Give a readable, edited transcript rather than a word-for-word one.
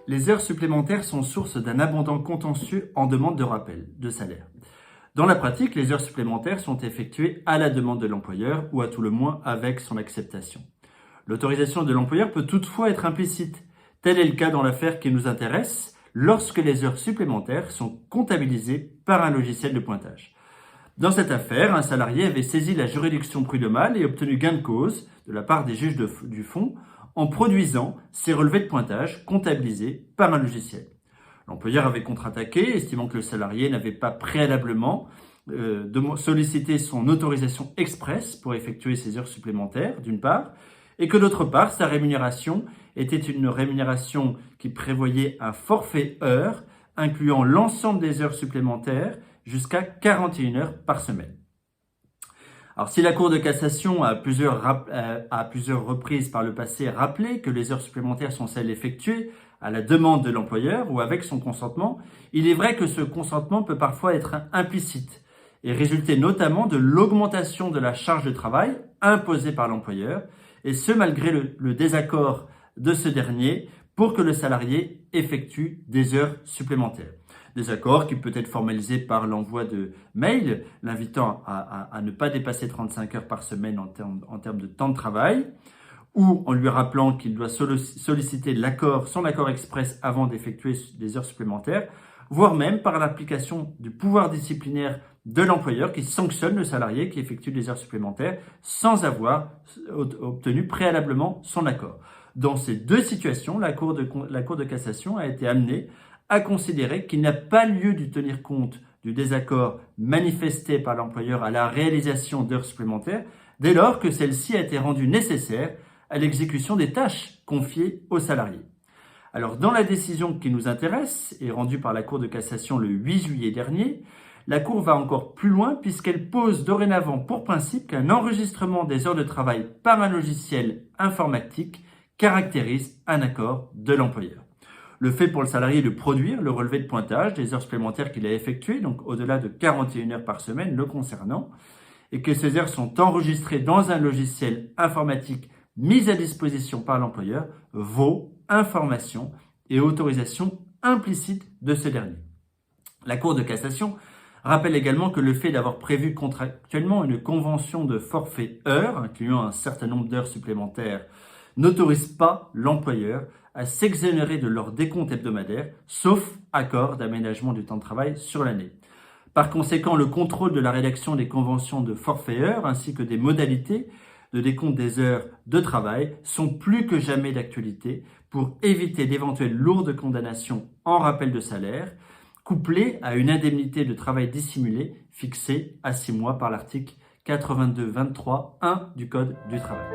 Les heures supplémentaires sont source d'un abondant contentieux en demande de rappel de salaire. Dans la pratique, les heures supplémentaires sont effectuées à la demande de l'employeur ou à tout le moins avec son acceptation. L'autorisation de l'employeur peut toutefois être implicite. Tel est le cas dans l'affaire qui nous intéresse, lorsque les heures supplémentaires sont comptabilisées par un logiciel de pointage. Dans cette affaire, un salarié avait saisi la juridiction prud'homale et obtenu gain de cause de la part des juges du fond en produisant ses relevés de pointage comptabilisés par un logiciel. L'employeur avait contre-attaqué, estimant que le salarié n'avait pas préalablement sollicité son autorisation expresse pour effectuer ses heures supplémentaires, d'une part, et que d'autre part, sa rémunération était une rémunération qui prévoyait un forfait heure, incluant l'ensemble des heures supplémentaires jusqu'à 41 heures par semaine. Alors, si la Cour de cassation a à plusieurs reprises par le passé rappelé que les heures supplémentaires sont celles effectuées à la demande de l'employeur ou avec son consentement, il est vrai que ce consentement peut parfois être implicite et résulter notamment de l'augmentation de la charge de travail imposée par l'employeur, et ce malgré le désaccord de ce dernier pour que le salarié effectue des heures supplémentaires. Désaccord qui peut être formalisé par l'envoi de mails l'invitant à ne pas dépasser 35 heures par semaine en termes de temps de travail, ou en lui rappelant qu'il doit solliciter son accord express avant d'effectuer des heures supplémentaires, voire même par l'application du pouvoir disciplinaire de l'employeur qui sanctionne le salarié qui effectue des heures supplémentaires sans avoir obtenu préalablement son accord. Dans ces deux situations, la Cour de cassation a été amenée à considérer qu'il n'a pas lieu de tenir compte du désaccord manifesté par l'employeur à la réalisation d'heures supplémentaires dès lors que celle-ci a été rendue nécessaire à l'exécution des tâches confiées aux salariés. Alors, dans la décision qui nous intéresse et rendue par la Cour de cassation le 8 juillet dernier, la Cour va encore plus loin puisqu'elle pose dorénavant pour principe qu'un enregistrement des heures de travail par un logiciel informatique caractérise un accord de l'employeur. Le fait pour le salarié de produire le relevé de pointage des heures supplémentaires qu'il a effectuées, donc au-delà de 41 heures par semaine le concernant, et que ces heures sont enregistrées dans un logiciel informatique mis à disposition par l'employeur, vaut information et autorisation implicite de ce dernier. La Cour de cassation rappelle également que le fait d'avoir prévu contractuellement une convention de forfait heure, incluant un certain nombre d'heures supplémentaires, n'autorise pas l'employeur à s'exonérer de leur décompte hebdomadaire, sauf accord d'aménagement du temps de travail sur l'année. Par conséquent, le contrôle de la rédaction des conventions de forfait heure ainsi que des modalités de décompte des heures de travail sont plus que jamais d'actualité pour éviter d'éventuelles lourdes condamnations en rappel de salaire, couplées à une indemnité de travail dissimulée fixée à 6 mois par l'article 82-23-1 du Code du travail.